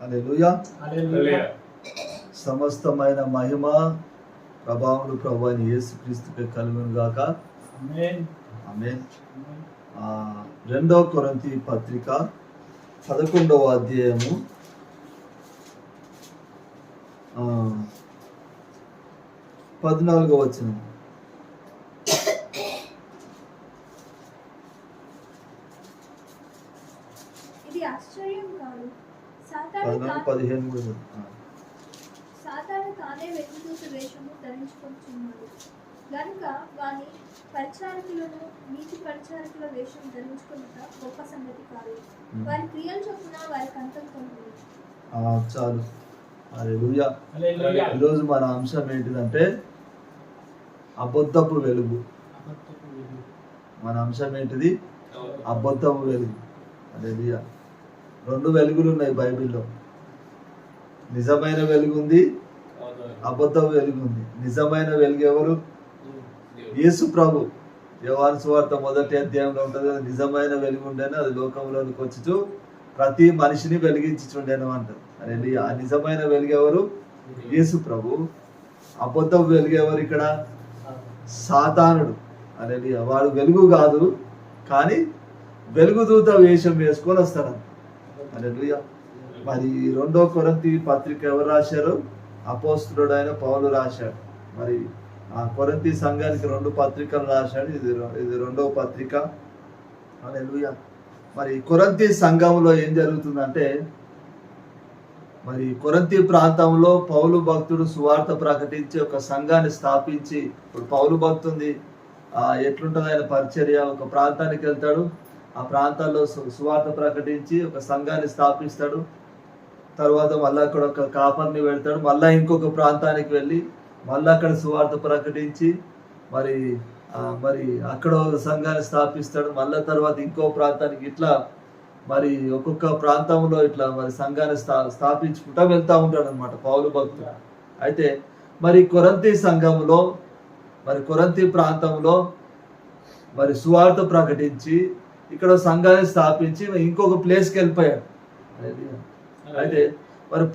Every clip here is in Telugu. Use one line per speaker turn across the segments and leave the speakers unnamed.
హల్లెలూయా. సమస్తమైన మహిమ ప్రభావములు ప్రభువైన యేసుక్రీస్తుకే కలుగును గాక. ఆమేన్. 2 కొరింథీ పత్రిక 11వ అధ్యాయము 14వ వచనం.
ఇది ఆశ్చర్యం కాదు,
15
సాతాను తానే వెలుగుదూత వేషము ధరించుకొనుచున్నాడు గనుక వాని పరిచారకులను నీతి పరిచారకుల వేషం ధరించుకున్నట గొప్ప సంగతి కాదు. వారి క్రియలు చొప్పున వారికి అంతొంది.
చాలు. హల్లెలూయా. ఈరోజు మన అంశం ఏంటిదంటే అబద్ధపు వెలుగు. మన అంశం ఏంటిది? అబద్ధపు వెలుగు. హల్లెలూయా. 2 వెలుగులు ఉన్నాయి బైబిల్లో. నిజమైన వెలుగు ఉంది, అబద్ధపు వెలుగు ఉంది. నిజమైన వెలుగు ఎవరు? యేసు ప్రభు. యోహాను సువార్త 1వ అధ్యాయంలో ఉంటుంది కదా, నిజమైన వెలుగు ఉండేను, అది లోకంలోనికి వచ్చుచు ప్రతి మనిషిని వెలిగించుచుండేను అంటారు. అదే ఆ నిజమైన వెలుగు ఎవరు? యేసు ప్రభు. అబద్ధపు వెలుగు ఎవరు ఇక్కడ? సాతానుడు. అదే వాడు వెలుగు కాదు, కానీ వెలుగుదూత వేషం వేసుకొని వస్తాడు. హల్లెలూయా. మరి 2 కొరింథీ పత్రిక ఎవరు రాశారు? అపోస్తలుడు అయిన పౌలు రాశాడు. మరి ఆ కొరింథీ సంఘానికి 2 పత్రికలు రాశాడు. ఇది 2వ పత్రిక. హల్లెలూయా. మరి కొరింథీ సంఘంలో ఏం జరుగుతుందంటే, మరి కొరింథీ ప్రాంతంలో పౌలు భక్తుడు సువార్త ప్రకటించి ఒక సంఘాన్ని స్థాపించి, ఇప్పుడు పౌలు భక్తుంది ఎట్లుంటుంది ఆయన పరిచర్య? ఒక ప్రాంతానికి వెళ్తాడు, ఆ ప్రాంతాల్లో సువార్త ప్రకటించి ఒక సంఘాన్ని స్థాపిస్తాడు. తర్వాత మళ్ళీ అక్కడ ఒక కాపర్ని పెడతాడు. మళ్ళీ ఇంకొక ప్రాంతానికి వెళ్ళి మళ్ళీ అక్కడ సువార్త ప్రకటించి మరి అక్కడ సంఘాన్ని స్థాపిస్తాడు. మళ్ళీ తర్వాత ఇంకో ప్రాంతానికి, ఇట్లా మరి ఒక్కొక్క ప్రాంతంలో ఇట్లా మరి సంఘాన్ని స్థాపించుకుంటా వెళ్తూ ఉంటాడు అనమాట పౌలు భక్తుడు. అయితే మరి కొరింథీ సంఘంలో, మరి కొరింథీ ప్రాంతంలో మరి సువార్త ప్రకటించి ఇక్కడ సంఘాన్ని స్థాపించి ఇంకొక ప్లేస్కి వెళ్ళిపోయాడు. అయితే మరి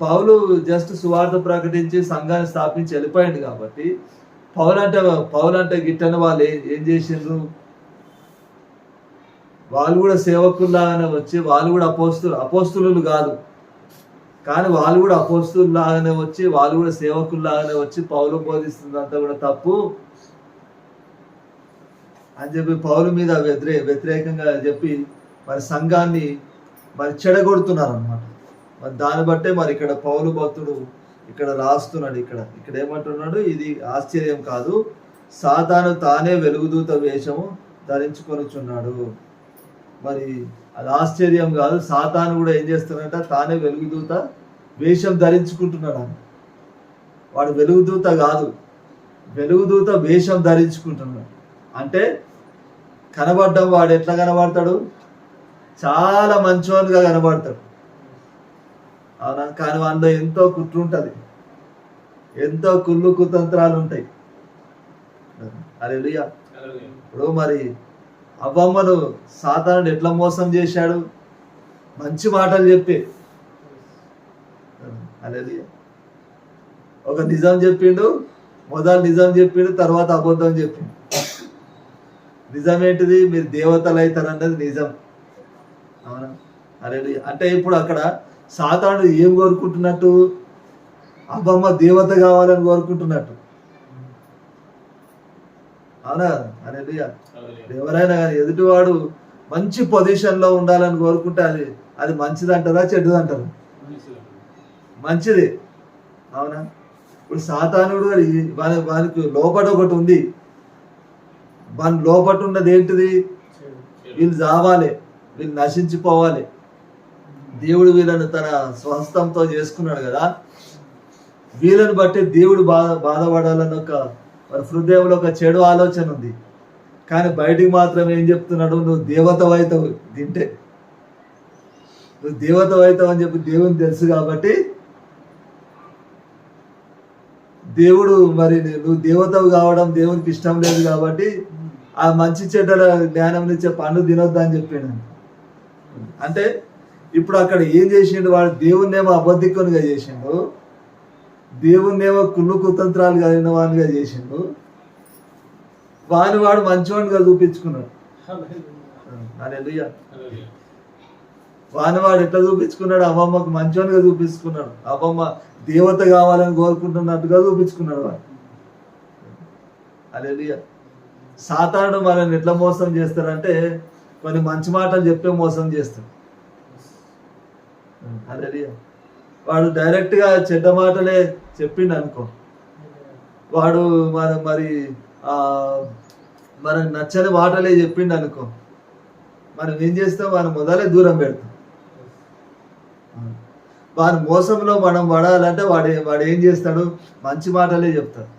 జస్ట్ సువార్త ప్రకటించి సంఘాన్ని స్థాపించి వెళ్ళిపోయాడు కాబట్టి పౌలు అంటే గిట్టని వాళ్ళు ఏం చేసిండ్రు? వాళ్ళు కూడా సేవకుల్లాగానే వచ్చి, వాళ్ళు కూడా అపోస్తులు కాదు, కానీ వాళ్ళు కూడా అపోస్తుల్లాగానే వచ్చి, వాళ్ళు కూడా సేవకుల్లాగానే వచ్చి పౌలు బోధిస్తుందంతా కూడా తప్పు అని చెప్పి పౌలు మీద వ్యతిరేకంగా చెప్పి మరి సంఘాన్ని మరి చెడగొడుతున్నారు అన్నమాట. మరి దాన్ని బట్టే మరి ఇక్కడ పౌలు భక్తుడు ఇక్కడ రాస్తున్నాడు. ఇక్కడ ఏమంటున్నాడు? ఇది ఆశ్చర్యం కాదు, సాతాను తానే వెలుగుదూత వేషము ధరించుకొనుచున్నాడు. మరి అది ఆశ్చర్యం కాదు, సాతాను కూడా ఏం చేస్తున్నాడంట? తానే వెలుగుదూత వేషం ధరించుకుంటున్నాడు. వాడు వెలుగుదూత కాదు, వెలుగుదూత వేషం ధరించుకుంటున్నాడు. అంటే కనబడ్డం వాడు ఎట్లా కనబడతాడు? చాలా మంచివాడుగా కనబడతాడు, అవునా? కానీ అందులో ఎంతో కుట్ర ఉంటుంది, ఎంతో కుళ్ళు కుతంత్రాలు ఉంటాయి. హల్లెలూయా. ఇప్పుడు మరి అవ్వమ్మను సాతానుడు ఎట్లా మోసం చేశాడు? మంచి మాటలు చెప్పి, హల్లెలూయా, ఒక నిజం చెప్పిండు, మొదలు నిజం చెప్పిండు, తర్వాత అబద్ధం చెప్పిండు. నిజం ఏంటిది? మీరు దేవతలు అవుతారు అన్నది నిజం, అవునా? హల్లెలూయా. అంటే ఇప్పుడు అక్కడ సాతానుడు ఏం కోరుకుంటున్నట్టు? అబ్బమ్మ దేవత కావాలని కోరుకుంటున్నట్టు, అవునా? హల్లెలూయా. ఎవరైనా కానీ ఎదుటివాడు మంచి పొజిషన్లో ఉండాలని కోరుకుంటే అది మంచిది అంటారా చెడ్డది అంటారా? మంచిది, అవునా? ఇప్పుడు సాతానుడు వానికి లోపట ఒకటి ఉంది. వాని లోపట ఉన్నది ఏంటిది? వీళ్ళు చావాలి, వీళ్ళు నశించిపోవాలి. దేవుడు వీళ్ళని తన స్వహస్తంతో చేసుకున్నాడు కదా, వీళ్ళని బట్టి దేవుడు బాధపడాలని మరి హృదయంలో ఒక చెడు ఆలోచన ఉంది. కానీ బయటికి మాత్రం ఏం చెప్తున్నాడు? నువ్వు దేవతవైతావు తింటే, నువ్వు దేవతవైతావు అని చెప్పి దేవుని తెలుసు కాబట్టి దేవుడు మరి నువ్వు దేవతవు కావడం దేవునికి ఇష్టం లేదు కాబట్టి ఆ మంచి చెడ్డల జ్ఞానం ఇచ్చే పండు తినొద్దు అని చెప్పాడు. అంటే ఇప్పుడు అక్కడ ఏం చేసిండు? వాడు దేవుణ్ణేమో అబద్ధికునిగా చేసిండు, దేవుణ్ణేమో కుళ్ళు కుతంత్రాలు కలిగిన వాడిగా చేసిండు, వాడు మంచివాడిగా చూపించుకున్నాడు. హల్లెలూయా. వాడు ఎట్లా చూపించుకున్నాడు? అమ్మమ్మకు మంచివాడిగా చూపించుకున్నాడు, అమ్మమ్మ దేవత కావాలని కోరుకుంటున్నట్టుగా చూపించుకున్నాడు వాడు. హల్లెలూయా. సాతానుడు మనల్ని ఎట్లా మోసం చేస్తాడంటే కొన్ని మంచి మాటలు చెప్పే మోసం చేస్తాడు. హల్లెలూయా. వాడు డైరెక్ట్గా చెడ్డ మాటలే చెప్పిండు అనుకో, వాడు మరి మనకు నచ్చని మాటలే చెప్పిండు అనుకో, మనం ఏం చేస్తాం? వాడిని మొదలే దూరం పెడతాం. వారి మోసంలో మనం పడాలంటే వాడు ఏం చేస్తాడు? మంచి మాటలే చెప్తాడు.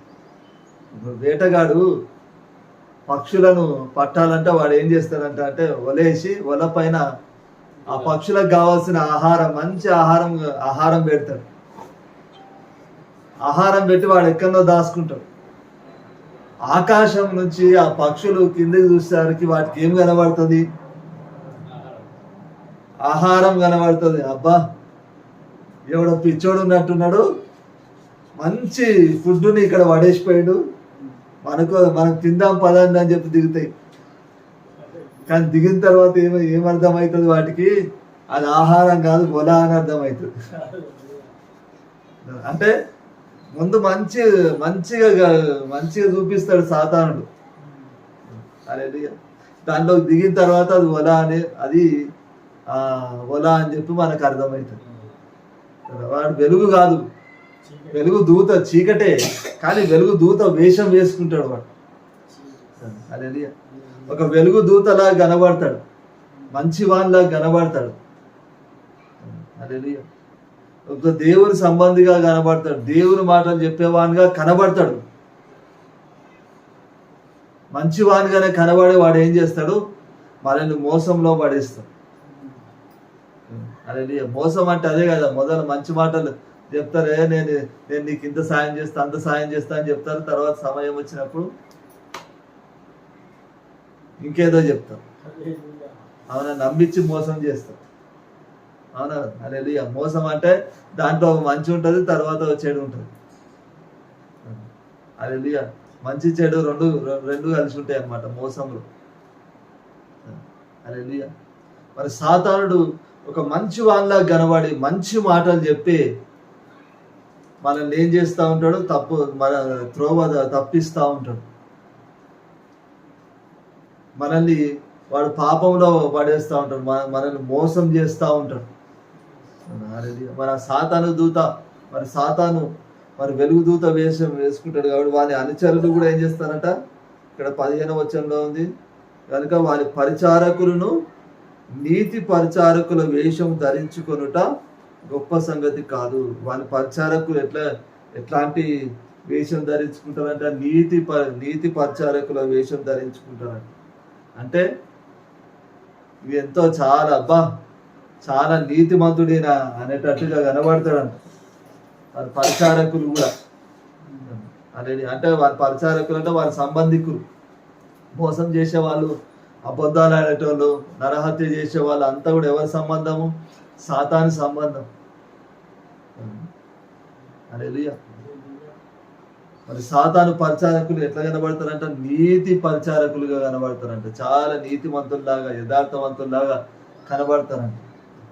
వేటగాడు పక్షులను పట్టాలంటే వాడు ఏం చేస్తాడంట అంటే వలేసి వల పైన ఆ పక్షులకు కావాల్సిన ఆహారం, మంచి ఆహారం పెడతాడు. ఆహారం పెట్టి వాడు ఎక్కడో దాచుకుంటాడు. ఆకాశం నుంచి ఆ పక్షులు కిందకి చూసేసరికి వాటికి ఏం కనబడుతుంది? ఆహారం కనబడుతుంది. అబ్బా, ఎవడో పిచ్చోడు ఉన్నట్టున్నాడు, మంచి ఫుడ్ని ఇక్కడ పడేసిపోయాడు, మనకు తిందాం పదండి అని చెప్పి దిగుతాయి. కానీ దిగిన తర్వాత ఏమర్థమవుతుంది వాటికి? అది ఆహారం కాదు, వల అని అర్థమవుతుంది. అంటే ముందు మంచిగా చూపిస్తాడు సాతానుడు. హల్లెలూయా. దాంట్లోకి దిగిన తర్వాత అది వల అని చెప్పి మనకు అర్థమవుతుంది. వాడు వెలుగు కాదు, వెలుగు దూత, చీకటే, కానీ వెలుగు దూత వేషం వేసుకుంటాడు వాడు. హల్లెలూయా. ఒక వెలుగు దూతలా కనబడతాడు, మంచి వానిలా కనబడతాడు. హల్లెలూయా. ఒక దేవుని సంబంధిగా కనబడతాడు, దేవుని మాటలు చెప్పేవానిగా కనబడతాడు. మంచివానిగానే కనబడే వాడు ఏం చేస్తాడు? మనల్ని మోసంలో పడేస్తాడు. హల్లెలూయా. మోసం అంటే అదే కదా, మొదలు మంచి మాటలు చెప్తారే, నేను నీకు ఇంత సాయం చేస్తా, అంత సాయం చేస్తా అని చెప్తారు. తర్వాత సమయం వచ్చినప్పుడు ఇంకేదో చెప్తారు. అవునా? నమ్మించి మోసం చేస్తారు. అవునా? హల్లెలూయా. మోసం అంటే దాంట్లో మంచి ఉంటుంది, తర్వాత చెడు ఉంటుంది. హల్లెలూయా. మంచి చెడు రెండు కలిసి ఉంటాయి అన్నమాట మోసంలో. హల్లెలూయా. మరి సాతానుడు ఒక మంచి వాళ్ళ కనబడి మంచి మాటలు చెప్పి మనల్ని ఏం చేస్తూ ఉంటాడు? మన త్రోవ తప్పిస్తూ ఉంటాడు. మనల్ని వాడు పాపంలో పడేస్తూ ఉంటాడు, మనల్ని మోసం చేస్తూ ఉంటాడు. మన సాతాను దూత, సాతాను వెలుగు దూత వేసుకుంటాడు కాబట్టి వాని అనుచరులు కూడా ఏం చేస్తారంట? ఇక్కడ 15వ వచనంలో ఉంది, కనుక వారి పరిచారకులను నీతి పరిచారకుల వేషం ధరించుకొనుట గొప్ప సంగతి కాదు. వాని పరిచారకులు ఎట్లాంటి వేషం ధరించుకుంటారంట? నీతి పరిచారకుల వేషం ధరించుకుంటారంట. అంటే ఇవి ఎంతో చాలా నీతిమంతుడైన అనేటట్టుగా కనబడతాడంట వారి పరిచారకులు కూడా. అంటే వారి పరిచారకులు అంటే వారి సంబంధికులు, మోసం చేసేవాళ్ళు, అబద్ధాలు ఆడేటోళ్ళు, నరహత్య చేసేవాళ్ళు అంతా కూడా ఎవరి సంబంధము? సాతాను సంబంధం. హల్లెలూయా. మరి సాతాను పరిచారకులు ఎట్లా కనబడతారంట? నీతి పరిచారకులుగా కనబడతారంట. చాలా నీతిమంతుల్లాగా, యథార్థవంతుల్లాగా కనబడతారంట.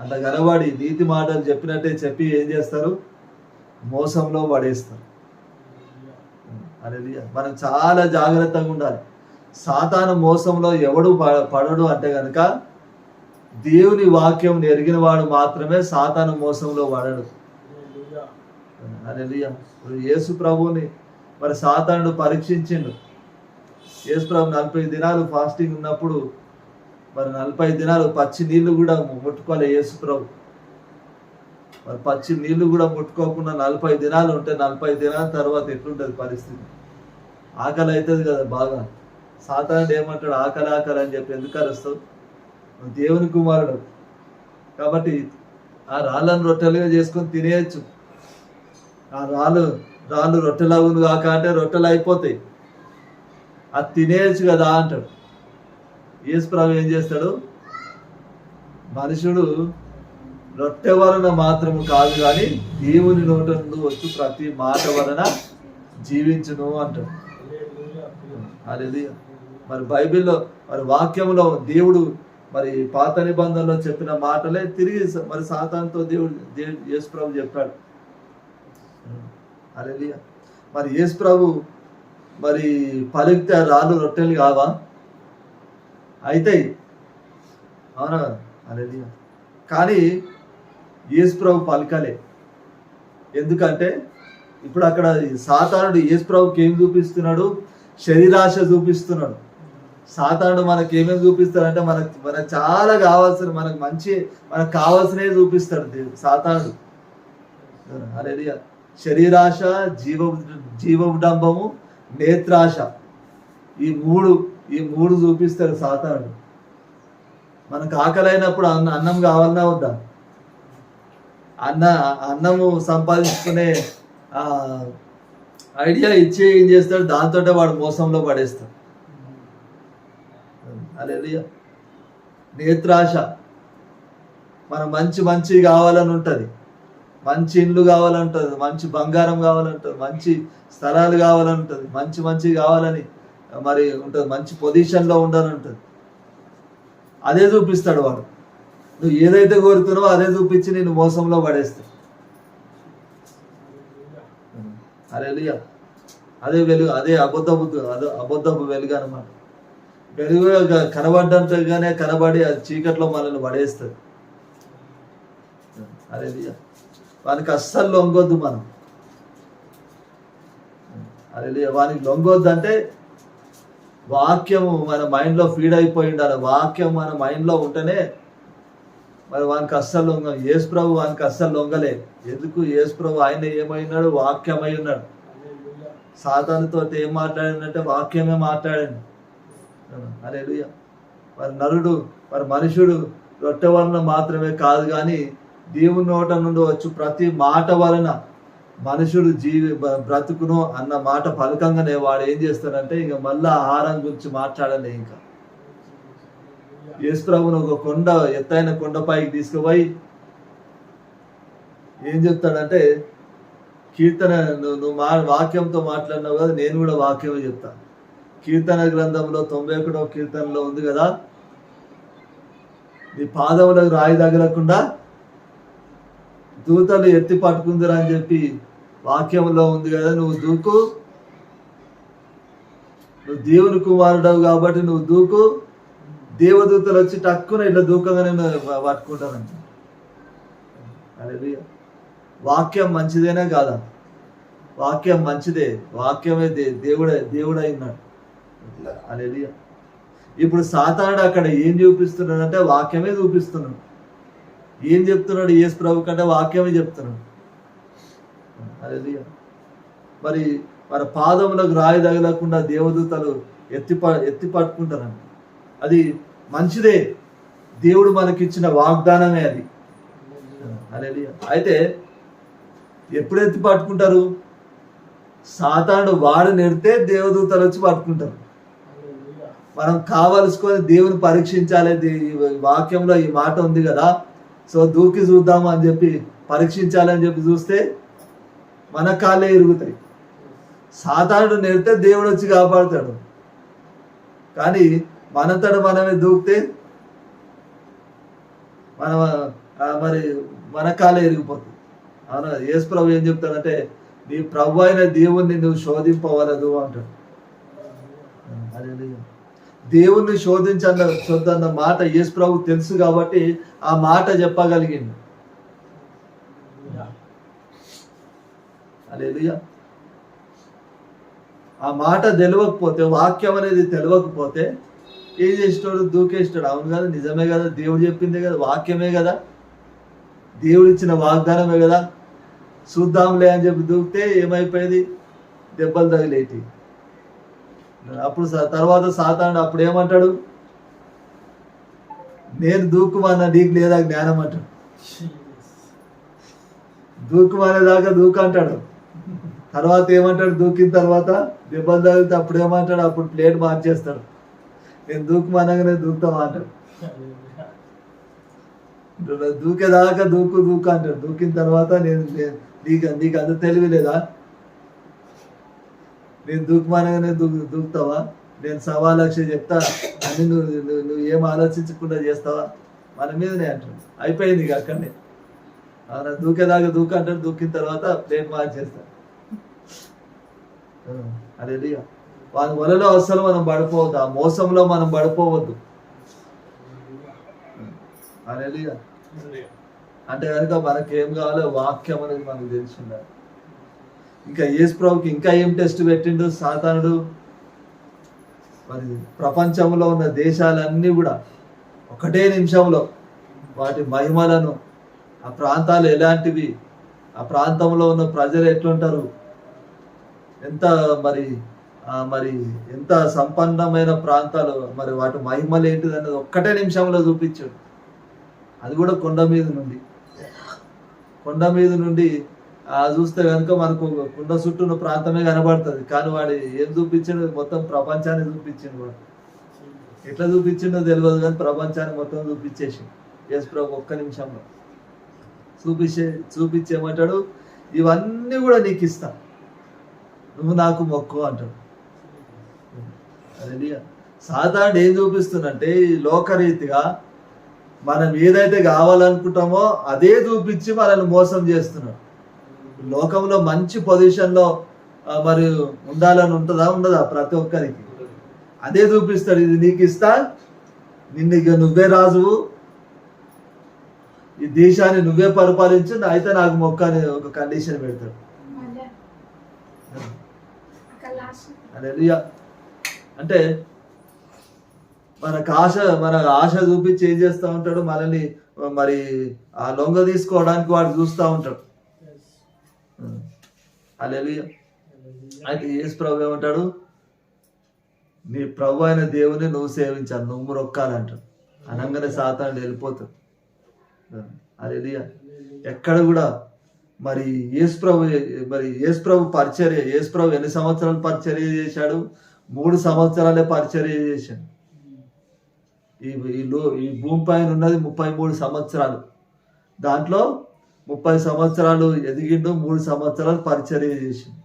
అట్లా కనబడి నీతి మాటలు చెప్పినట్టే చెప్పి ఏం చేస్తారు? మోసంలో పడేస్తారు. హల్లెలూయా. మనం చాలా జాగ్రత్తగా ఉండాలి. సాతాను మోసంలో ఎవడు పడడు అంటే కనుక దేవుని వాక్యం ఎరిగిన వాడు మాత్రమే సాతాను మోసంలో పడడు. హల్లెలూయా. యేసు ప్రభువుని మరి సాతానుడు పరీక్షించిండు. యేసు ప్రభు 40 దినాలు ఫాస్టింగ్ ఉన్నప్పుడు మరి 40 దినాలు పచ్చి నీళ్లు కూడా ముట్టుకోలే యేసు ప్రభు. మరి పచ్చి నీళ్లు కూడా ముట్టుకోకుండా 40 దినాలు ఉంటే 40 దినాల తర్వాత ఎట్లుంటుంది పరిస్థితి? ఆకలి అవుతుంది కదా బాగా. సాతానుడు ఏమంటాడు? ఆకలి అని చెప్పి ఎందుకు అరుస్తావు? దేవుని కుమారుడు కాబట్టి ఆ రాళ్ళను రొట్టెలుగా చేసుకొని తినేయచ్చు. ఆ రాళ్ళు రొట్టెలవును కాక అంటే రొట్టెలు అయిపోతాయి, అది తినేయచ్చు కదా అంటాడు. యేసు ప్రభు ఏం చేస్తాడు? మనుషుడు రొట్టె వలన మాత్రము కాదు కానీ దేవుని నోట నుండి వచ్చు ప్రతి మాట వలన జీవించును అంటాడు. అది మరి బైబిల్లో మరి వాక్యంలో దేవుడు మరి పాత నిబంధనలో చెప్పిన మాటలే తిరిగి మరి సాతానుతో దేవుడు యేసు ప్రభు చెప్పాడు. హల్లెలూయా. మరి యేసు ప్రభు మరి పలికితే రాళ్ళు రొట్టెలు కావా? అయితే అవునా? హల్లెలూయా. కానీ యేసు ప్రభు పలకలే. ఎందుకంటే ఇప్పుడు అక్కడ సాతానుడు యేసు ప్రభుకి ఏం చూపిస్తున్నాడు? శరీరాశ చూపిస్తున్నాడు. సాతానుడు మనకి ఏమేమి చూపిస్తాడంటే మనకు చాలా కావాల్సిన మనకు కావాల్సినవి చూపిస్తాడు దేవుడు సాతానుడు. హల్లెలూయా. శరీరాశ, జీవడంబము, నేత్రాశ, ఈ మూడు చూపిస్తాడు సాతానుడు. మనకు ఆకలి అయినప్పుడు అన్నం కావాలన్నా వద్దా? అన్నము సంపాదించుకునే ఐడియా ఇచ్చి ఏం చేస్తాడు? దాంతో వాడు మోసంలో పడేస్తాడు. హల్లెలూయా. నేత్రాశ, మనం మంచి కావాలని ఉంటుంది, మంచి ఇండ్లు కావాలంటుంది, మంచి బంగారం కావాలంటుంది, మంచి స్థలాలు కావాలంటుంది, మంచి కావాలని మరి ఉంటుంది, మంచి పొజిషన్లో ఉండాలని ఉంటుంది. అదే చూపిస్తాడు వాడు. నువ్వు ఏదైతే కోరుతున్నావో అదే చూపించి నేను మోసంలో పడేస్తావు. హల్లెలూయా. అదే వెలుగు, అదే అబద్ధపు వెలుగు అనమాట. వెలుగు కనబడ్డంతగానే కనబడి అది చీకట్లో మనల్ని పడేస్తుంది. హల్లెలూయా. వానికి అస్సలు లొంగొద్దు మనం. హల్లెలూయా. వానికి లొంగొద్దు అంటే వాక్యము మన మైండ్లో ఫీడ్ అయిపోయి ఉండాలి. వాక్యం మన మైండ్లో ఉంటేనే మరి వానికి అస్సలు యేసు ప్రభు వానికి అస్సలు లొంగలే. ఎందుకు? యేసు ప్రభు ఆయన ఏమైనాడు? వాక్యమై ఉన్నాడు. సాతానుతో ఏం మాట్లాడిందంటే వాక్యమే మాట్లాడండి. హల్లెలూయా. మరి మనుషుడు రొట్టె వలన మాత్రమే కాదు కానీ దేవుని నోట నుండి వచ్చు ప్రతి మాట వలన మనుషుడు బ్రతుకును అన్న మాట పలకంగానే వాడు ఏం చేస్తాడంటే ఇంకా మళ్ళా ఆహారం గురించి మాట్లాడలే. ఇంకా యేసు ప్రభువును ఒక ఎత్తైన కొండపైకి తీసుకుపోయి ఏం చెప్తాడంటే, కీర్తన నువ్వు వాక్యంతో మాట్లాడినావు కదా, నేను కూడా వాక్యమే చెప్తాను. కీర్తన గ్రంథంలో 91వ కీర్తనలో ఉంది కదా, నీ పాదములకు రాయి తగలకుండా దూతలు ఎత్తి పట్టుకుందిరా అని చెప్పి వాక్యంలో ఉంది కదా. నువ్వు దేవుని కుమారుడవు కాబట్టి నువ్వు దూకు, దేవదూతలు వచ్చి టక్కున ఇట్లా దూకంగానే పట్టుకుంటానంట. హల్లెలూయా. వాక్యం మంచిదేనా కాదా? వాక్యం మంచిదే. వాక్యమే దేవుడై ఉన్నాడు. హల్లెలూయా. ఇప్పుడు సాతానుడు అక్కడ ఏం చూపిస్తున్నాడంటే వాక్యమే చూపిస్తున్నాడు. ఏం చెప్తున్నాడు? యేసు ప్రభు కంటే వాక్యమే చెప్తున్నాడు. హల్లెలూయా. మరి పాదములకు రాయి తగలకుండా దేవదూతలు ఎత్తి పట్టుకుంటారంట. అది మంచిదే. దేవుడు మనకిచ్చిన వాగ్దానమే అది. హల్లెలూయా. అయితే ఎప్పుడు ఎత్తి పట్టుకుంటారు? సాతానుడు వాడు నెడితే దేవదూతలు వచ్చి పట్టుకుంటారు. మనం కావలసుకొని దేవుని పరీక్షించాలి. వాక్యంలో ఈ మాట ఉంది కదా, సో దూకి చూద్దాము అని చెప్పి పరీక్షించాలని చెప్పి చూస్తే మన కాళ్ళే ఇరుగుతాయి. సాతానుడు నెడితే దేవుడు వచ్చి కాపాడుతాడు. కానీ మనంతట మనమే దూకితే మరి మన కాళ్ళే ఇరిగిపోతుంది. అవునా? యేసు ప్రభు ఏం చెప్తాడంటే, నీ ప్రభు అయిన దేవుణ్ణి నువ్వు శోధింపవలదు అంటాడు. దేవుణ్ణి శోధించన్న మాట యేసు ప్రభు తెలుసు కాబట్టి ఆ మాట చెప్పగలిగింది. హల్లెలూయా. ఆ మాట తెలియకపోతే, వాక్యం అనేది తెలియకపోతే ఏం చేస్తాడు? దూకేస్తాడు. అవును కదా, నిజమే కదా, దేవుడు చెప్పిందే కదా, వాక్యమే కదా, దేవుడు ఇచ్చిన వాగ్దానమే కదా, చూద్దాంలే అని చెప్పి దూకితే ఏమైపోయేది? దెబ్బలు తగిలేటి. అప్పుడు తర్వాత సాతానుడు అప్పుడు ఏమంటాడు? నేను దూకుమన్నా నీకు లేదా జ్ఞానం అంటాడు. దూకుమనేదాకా దూకు అంటాడు. తర్వాత ఏమంటాడు? దూకిన తర్వాత దెబ్బలు తగిలితే అప్పుడు ఏమంటాడు? అప్పుడు ప్లేట్ మార్చేస్తాడు. నేను దూకుమనగానే దూకుతామా అంటాడు. దూకేదాకా దూకు అంటాడు. దూకిన తర్వాత నీకు అంత తెలివి లేదా? నేను దూకుమానగానే దూకుతావా? నేను 1,00,000 చెప్తా అని నువ్వు ఏం ఆలోచించకుండా చేస్తావా? మన మీదనే అంటాడు. అయిపోయింది ఇక అక్కడనే. దూకేదాకా అంటాడు. దూకిన తర్వాత ప్లేట్ మార్చేస్తాడు. అదే వాళ్ళ వలలో అసలు మనం పడిపోవద్దు, ఆ మోసంలో మనం పడిపోవద్దు. అదే అంటే కనుక మనకేం కావాలో వాక్యం అనేది మనకు తెలిసి ఉండాలి. ఇంకా యేసు ప్రభుకి ఇంకా ఏం టెస్ట్ పెట్టిండు సాతానుడు? మరి ప్రపంచంలో ఉన్న దేశాలన్నీ కూడా ఒకటే నిమిషంలో వాటి మహిమలను, ఆ ప్రాంతాలు ఎలాంటివి, ఆ ప్రాంతంలో ఉన్న ప్రజలు ఎట్లుంటారు, ఎంత మరి ఎంత సంపన్నమైన ప్రాంతాలు, మరి వాటి మహిమలు ఏంటిది అన్నది ఒక్కటే నిమిషంలో చూపించాడు. అది కూడా కొండ మీద నుండి చూస్తే కనుక మనకు కొండ చుట్టూ ఉన్న ప్రాంతమే కనబడుతుంది. కానీ వాడు ఏం చూపించాడు? మొత్తం ప్రపంచాన్ని చూపించిండు. వాడు ఎట్లా చూపించిండో తెలియదు, కానీ ప్రపంచాన్ని మొత్తం చూపించేసి యేసు ప్రభు ఒక్క నిమిషంలో చూపించేమంటాడు, ఇవన్నీ కూడా నీకు ఇస్తా, నువ్వు నాకు మొక్కు అంటాడు. అదే సాతానుడు ఏం చూపిస్తుందంటే, ఈ లోకరీతిగా మనం ఏదైతే కావాలనుకుంటామో అదే చూపించి మనల్ని మోసం చేస్తున్నాడు. లోకంలో మంచి పొజిషన్లో మరి ఉండాలని ఉండదా ప్రతి ఒక్కరికి? అదే చూపిస్తాడు, ఇది నీకు ఇస్తా, ఇక నువ్వే రాజువు, ఈ దేశాన్ని నువ్వే పరిపాలించు, అయితే నాకు మొక్క అని ఒక కండిషన్ పెడతాడు. అదే అంటే మన ఆశ చూపించి ఏం చేస్తూ ఉంటాడు? మనల్ని మరి ఆ లొంగ తీసుకోవడానికి వాడు చూస్తూ ఉంటాడు. హల్లెలూయా. అయితే యేసు ప్రభు ఏమంటాడు? నీ ప్రభు అయిన దేవుని నువ్వు సేవించాలి, నువ్వు మొక్కాలంటాడు. అనగానే సాతానుడు వెళ్ళిపోతాడు. హల్లెలూయా. ఎక్కడ కూడా మరి యేసు ప్రభు పరిచర్య, యేసు ప్రభు ఎన్ని సంవత్సరాలు పరిచర్య చేశాడు? 3 సంవత్సరాలే పరిచర్య చేశాడు. ఈ భూమి పైన ఉన్నది 33 సంవత్సరాలు. దాంట్లో 30 సంవత్సరాలు ఎదిగిండు, 3 సంవత్సరాలు పరిచర్య చేసిండు.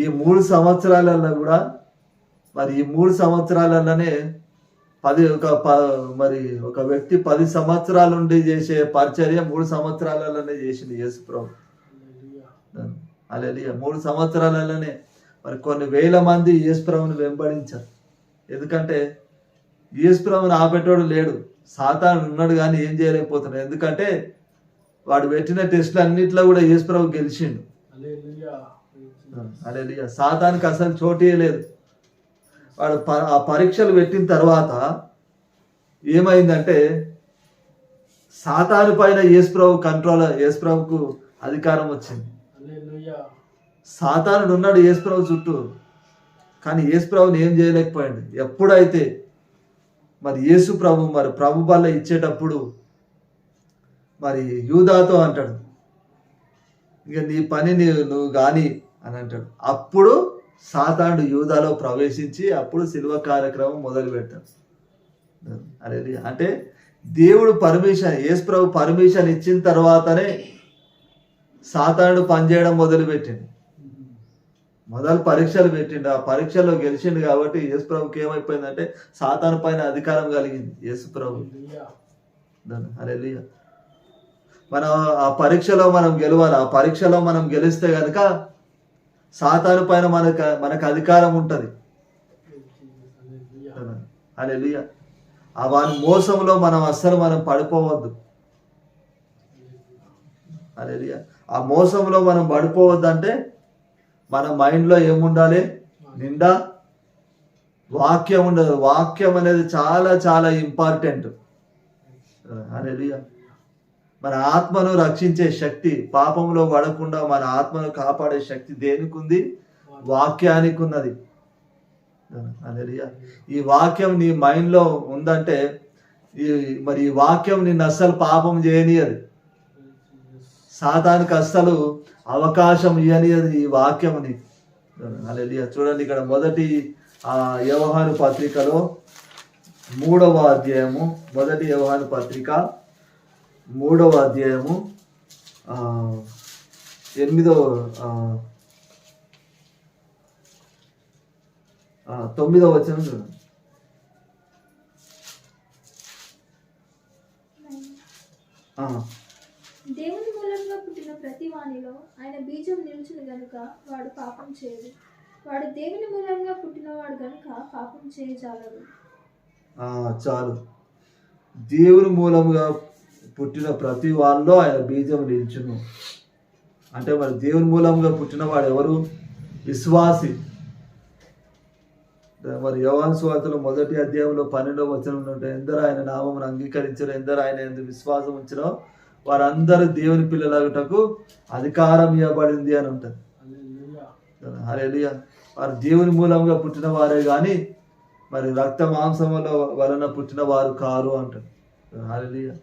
ఈ 3 సంవత్సరాలలో కూడా మరి ఈ 3 సంవత్సరాలలోనే ఒక వ్యక్తి 10 సంవత్సరాల నుండి చేసే పరిచర్య 3 సంవత్సరాలలోనే చేసింది యేసు ప్రభు. హల్లెలూయా. 3 సంవత్సరాలలోనే మరి కొన్ని వేల మంది యేసు ప్రభుని వెంబడించారు. ఎందుకంటే యేసు ప్రభుని ఆపేటోడు లేడు, సాతానుడు ఉన్నాడు కానీ ఏం చేయలేకపోతున్నాడు. ఎందుకంటే వాడు పెట్టిన టెస్టులు అన్నిట్లో కూడా యేసు ప్రభు గెలిచిండు. హల్లెలూయా. సాతానుకి అసలు చోటే లేదు. వాడు ఆ పరీక్షలు పెట్టిన తర్వాత ఏమైందంటే, సాతాను పైన యేసు ప్రభుకు అధికారం వచ్చింది. సాతానుడు ఉన్నాడు యేసు ప్రభు చుట్టూ, కానీ యేసు ప్రభుని ఏం చేయలేకపోయాడు. ఎప్పుడైతే మరి యేసు ప్రభు మరి ప్రభు బల్ల ఇచ్చేటప్పుడు మరి యూదాతో అంటాడు, ఇక నీ పని నువ్వు కానీ అని అంటాడు. అప్పుడు సాతానుడు యూదాలో ప్రవేశించి అప్పుడు సిలువ కార్యక్రమం మొదలు పెడతాడు. అదే అంటే దేవుడు పర్మిషన్, యేసు ప్రభు పర్మిషన్ ఇచ్చిన తర్వాతనే సాతానుడు పనిచేయడం మొదలుపెట్టిండు. మొదలు పరీక్షలు పెట్టిండు, ఆ పరీక్షలో గెలిచిండు. కాబట్టి యేసు ప్రభుకి ఏమైపోయిందంటే సాతాను పైన అధికారం కలిగింది యేసు ప్రభు. హల్లెలూయా. మనం ఆ పరీక్షలో మనం గెలవాలి. ఆ పరీక్షలో మనం గెలిస్తే కనుక సాతాను పైన మనకు అధికారం ఉంటుంది. హల్లెలూయా. ఆ వాని మోసంలో మనం పడిపోవద్దు. హల్లెలూయా. ఆ మోసంలో మనం పడిపోవద్దు అంటే మన మైండ్లో ఏముండాలి? నిండా వాక్యం ఉండదు. వాక్యం అనేది చాలా చాలా ఇంపార్టెంట్. హల్లెలూయా. మన ఆత్మను రక్షించే శక్తి, పాపంలో పడకుండా మన ఆత్మను కాపాడే శక్తి దేనికి ఉంది? వాక్యానికి ఉన్నది. హల్లెలూయా. ఈ వాక్యం నీ మైండ్లో ఉందంటే మరి ఈ వాక్యం నిన్ను అస్సలు పాపం చేయనియదు. సాతానుకి అస్సలు అవకాశం ఇవ్వనియదు ఈ వాక్యముని. హల్లెలూయా. చూడండి ఇక్కడ మొదటి యోహాను పత్రికలో 3వ అధ్యాయము, మొదటి యోహాను పత్రిక 3వ అధ్యాయము 9వ వచనం చూడండి.
దేవుని మూలంగా పుట్టిన ప్రతి వానిలో ఆయన బీజం నిలుచును గనుక వాడు పాపం చేయడు. వాడు దేవుని మూలంగా పుట్టినవాడు గనుక పాపం చేయజాలడు.
చాలు. దేవుని మూలంగా పుట్టిన ప్రతి వాళ్ళలో ఆయన బీజం నిల్చును అంటే మరి దేవుని మూలంగా పుట్టిన వాడు ఎవరు? విశ్వాసి. మరి యోహాను సువార్తలో 1వ అధ్యాయంలో 12వ వచనం ఉంటే ఎందరూ ఆయన నామమును అంగీకరించారో, ఎందరూ ఆయన యందు విశ్వాసం ఉంచినో వారందరూ దేవుని పిల్లలగుటకు అధికారం ఇవ్వబడింది అని ఉంటుంది. హల్లెలూయా. వారు దేవుని మూలంగా పుట్టిన వారే కానీ మరి రక్త మాంసముల వలన పుట్టిన వారు కారు అంటారు. హల్లెలూయా.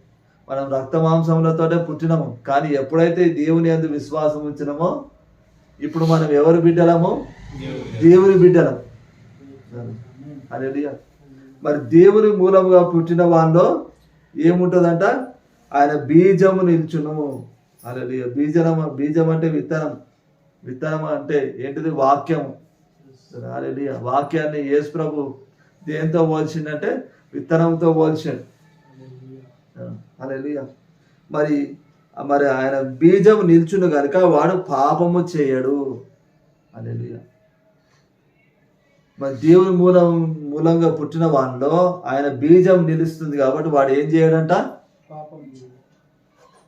మనం రక్త మాంసములతోనే పుట్టినము, కానీ ఎప్పుడైతే దేవుని యందు విశ్వాసం ఉంచినమో ఇప్పుడు మనం ఎవరు బిడ్డలము? దేవుని బిడ్డలం. హల్లెలూయా. మరి దేవుని మూలంగా పుట్టిన వారిలో ఏముంటుందంట? ఆయన బీజము నిల్చును. హల్లెలూయా. బీజం అంటే విత్తనం. విత్తనం అంటే ఏంటిది? వాక్యము. హల్లెలూయా. వాక్యాన్ని యేసు ప్రభు దేంతో పోల్చిందంటే విత్తనంతో పోల్చాడు. హల్లెలూయా. మరి ఆయన బీజం నిల్చును కనుక వాడు పాపము చేయడు. హల్లెలూయా. మరి దేవుని మూలంగా పుట్టిన వాడిలో ఆయన బీజం నిలుస్తుంది కాబట్టి వాడు ఏం చేయడంట?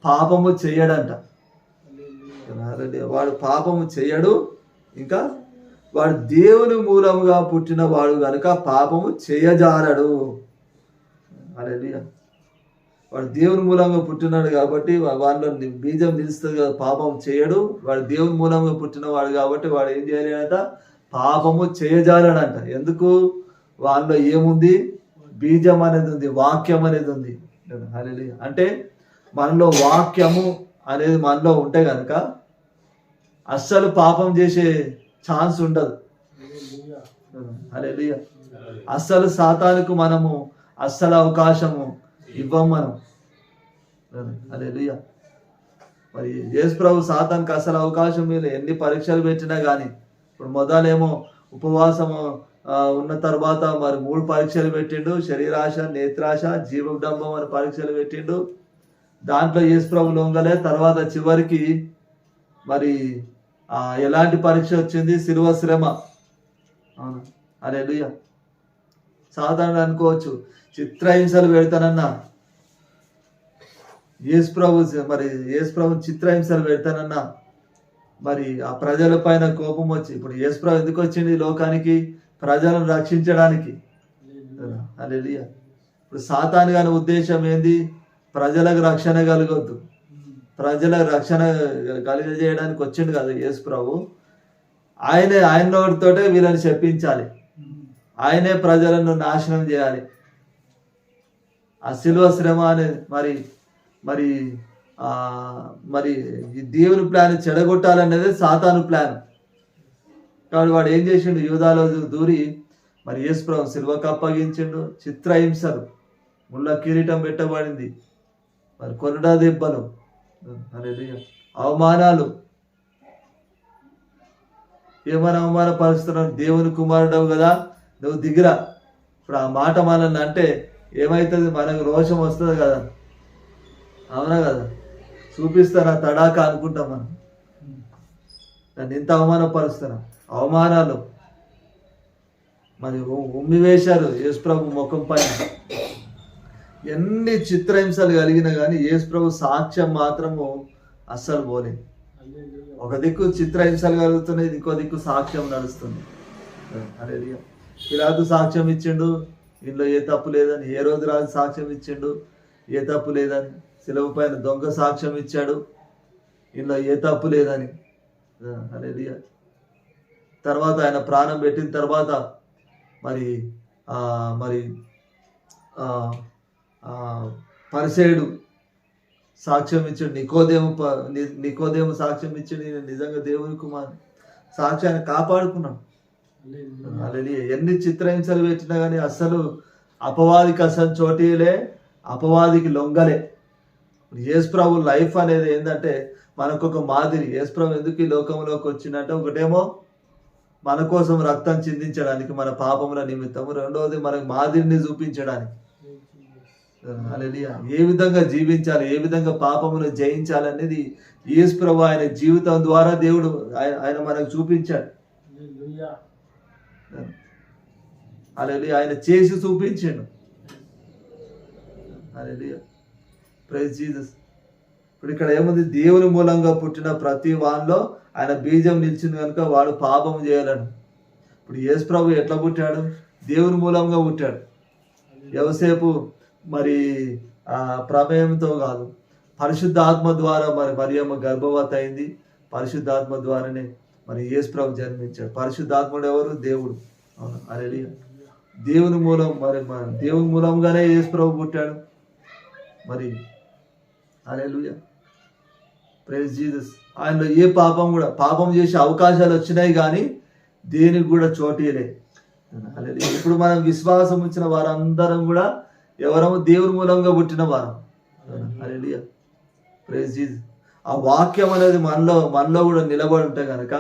పాపము చేయడంట. వాడు పాపము చేయడు. ఇంకా వాడు దేవుని మూలముగా పుట్టిన వాడు కనుక పాపము చేయజాలడు. హల్లెలూయా. వాడు దేవుని మూలంగా పుట్టినాడు కాబట్టి వాళ్ళలో బీజం నిలుస్తుంది కదా, పాపం చేయడు. వాడు దేవుని మూలంగా పుట్టిన వాడు కాబట్టి వాడు ఏం చేయలేడంట? పాపము చేయజాలడంట. ఎందుకు? వాళ్ళలో ఏముంది? బీజం అనేది ఉంది, వాక్యం అనేది ఉంది. హల్లెలూయా. అంటే మనలో వాక్యము అనేది మనలో ఉంటే కనుక అస్సలు పాపం చేసే ఛాన్స్ ఉండదు. హల్లెలూయా. అస్సలు సాతానుకు మనము అస్సలు అవకాశము ఇవ్వం మనం. హల్లెలూయా. మరి యేసు ప్రభు సాతానుకు అసలు అవకాశం లేదు. ఎన్ని పరీక్షలు పెట్టినా కానీ ఇప్పుడు మొదలేమో ఉపవాసము ఉన్న తర్వాత మరి 3 పరీక్షలు పెట్టిండు. శరీరాశ, నేత్రాశ, జీవడంబం అని పరీక్షలు పెట్టిండు. దాంట్లో యేసు ప్రభు లొంగలే. తర్వాత చివరికి మరి ఎలాంటి పరీక్ష వచ్చింది? శిలువ శ్రమ. అవును. హల్లెలూయా. సాధారణ అనుకోవచ్చు చిత్రహింసలు పెడతానన్నా యేసు ప్రభు చిత్రహింసలు పెడతానన్నా మరి ఆ ప్రజల పైన కోపం వచ్చి, ఇప్పుడు యేసు ప్రభు ఎందుకు వచ్చింది లోకానికి? ప్రజలను రక్షించడానికి. హల్లెలూయా. ఇప్పుడు సాతాను గాని ఉద్దేశం ఏంది? ప్రజలకు రక్షణ కలగొద్దు, ప్రజలకు రక్షణ కలిగజేయడానికి వచ్చిండు కదా యేసు ప్రభు. ఆయన నోటితోటే వీళ్ళని చెప్పించాలి. ఆయనే ప్రజలను నాశనం చేయాలి. ఆ శిలువ శ్రమ అనేది మరి ఈ దేవుని ప్లాన్ చెడగొట్టాలనేది సాతాను ప్లాన్. కాబట్టి వాడు ఏం చేసిండు? యూదాలో దూరి మరి యేసు ప్రభు శిలువకు అప్పగించిండు. చిత్రహింసలు, ముళ్ళ కిరీటం పెట్టబడింది, మరి కొరడా దెబ్బలు, అవమానాలు. ఏమైనా అవమానపరుస్తున్నావు? దేవుని కుమారుడవు కదా, నువ్వు దిగిరా. ఇప్పుడు ఆ మాట మనల్ని అంటే ఏమవుతుంది? మనకు రోషం వస్తుంది కదా, అవునా కదా? చూపిస్తారా తడాక అనుకుంటాం మనం. నన్ను ఇంత అవమానపరుస్తారా? అవమానాలు మరి ఉమ్మివేశారు యేసు ప్రభు ముఖం పైన. ఎన్ని చిత్రహింసలు కలిగినా కానీ యేసు ప్రభు సాక్ష్యం మాత్రము అస్సలు పోలేదు. ఒక దిక్కు చిత్రహింసలు కలుగుతున్నాయి, ఇంకో దిక్కు సాక్ష్యం నడుస్తుంది. హల్లెలూయా. పిలాతు సాక్ష్యం ఇచ్చిండు, ఇందులో ఏ తప్పు లేదని. ఏ రోజు రాజు సాక్ష్యం ఇచ్చిండు, ఏ తప్పు లేదని. శిలువ పైన దొంగ సాక్ష్యం ఇచ్చాడు, ఇందులో ఏ తప్పు లేదని. హల్లెలూయా. తర్వాత ఆయన ప్రాణం పెట్టిన తర్వాత మరి పరిసయుడు సాక్ష్యం ఇచ్చాడు, నికోదేము సాక్ష్యం ఇచ్చాడు, నేను నిజంగా దేవుని కుమారుడు. సాక్ష్యాన్ని కాపాడుకున్నాడు. హల్లెలూయా. ఎన్ని చిత్రహింసలు పెట్టినా కానీ అస్సలు అపవాదికి అసలు చోటీలే, అపవాదికి లొంగలే. యేసు ప్రభు లైఫ్ అనేది ఏంటంటే మనకు ఒక మాదిరి. యేసు ప్రభు ఎందుకు ఈ లోకంలోకి వచ్చిందంటే ఒకటేమో మన కోసం రక్తం చిందించడానికి, మన పాపముల నిమిత్తము. రెండవది మనకు మాదిరిని చూపించడానికి. హల్లెలూయా. ఏ విధంగా జీవించాలి, ఏ విధంగా పాపమును జయించాలి అనేది యేసు ప్రభు ఆయన జీవితం ద్వారా దేవుడు ఆయన మనకు చూపించాడు. హల్లెలూయా. ఆయన చేసి చూపించాడు. హల్లెలూయా. Praise Jesus. ఇప్పుడు ఇక్కడ ఏముంది? దేవుని మూలంగా పుట్టిన ప్రతి వానిలో ఆయన బీజం నిలిచింది కనుక వాడు పాపం చేయాలని. ఇప్పుడు యేసు ప్రభు ఎట్లా పుట్టాడు? దేవుని మూలంగా పుట్టాడు. యోసేపు మరి ప్రమేయంతో కాదు, పరిశుద్ధాత్మ ద్వారా మరి మరియమ్మ గర్భవతి అయింది. పరిశుద్ధాత్మ ద్వారానే మరి యేసు ప్రభు జన్మించాడు. పరిశుద్ధాత్ముడు ఎవరు? దేవుడు. అవును. హల్లెలూయా. దేవుని మూలం మరి దేవుని మూలంగానే యేసు ప్రభు పుట్టాడు. మరి హల్లెలూయా. Praise Jesus. ఆయనలో ఏ పాపం చేసే అవకాశాలు వచ్చినాయి కానీ దేనికి కూడా చోటీలే. హల్లెలూయా. ఇప్పుడు మనం విశ్వాసం ఉంచిన వారందరం కూడా ఎవరము? దేవుని మూలంగా పుట్టిన వారం. హల్లెలూయా. Praise Jesus. ఆ వాక్యం అనేది మనలో కూడా నిలబడి ఉంటే కనుక,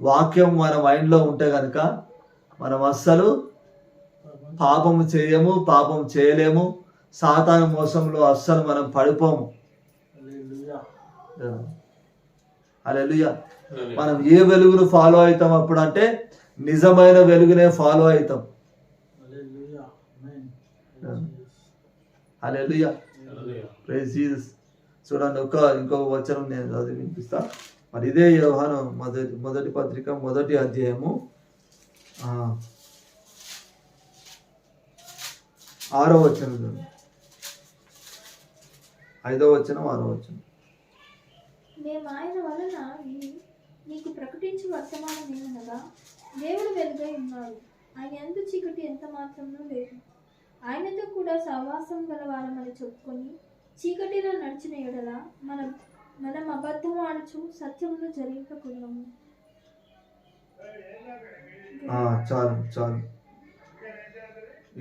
వాక్యం మన మైండ్లో ఉంటే కనుక మనం అస్సలు పాపము చేయము, పాపం చేయలేము. సాతాను మోసంలో అస్సలు మనం పడిపోము. హల్లెలూయా. మనం ఏ వెలుగును ఫాలో అవుతాం అప్పుడు అంటే నిజమైన వెలుగునే ఫాలో అవుతాం. హల్లెలూయా. Praise Jesus. చూడండి, ఇంకొక వచనం నేను చదివి వినిపిస్తా. మరి ఇదే యోహాను మొదటి పత్రిక 1వ అధ్యాయము 6వ వచనం, 5వ వచనం, 6వ వచనం.
మేము ఆయన వలన నీకు ప్రకటించి వర్తమానం ఏమనగా, దేవుడు వెలుగై ఉన్నాడు, ఆయన యందు చీకటి ఎంత మాత్రమూ లేదు. ఆయనతో కూడా సహవాసం గల వారమని చెప్పుకొని చీకటిలో నడిచిన ఎడల మనం అబద్ధం ఆడుచు సత్యమును జరిగింపకున్నాము.
చాలు.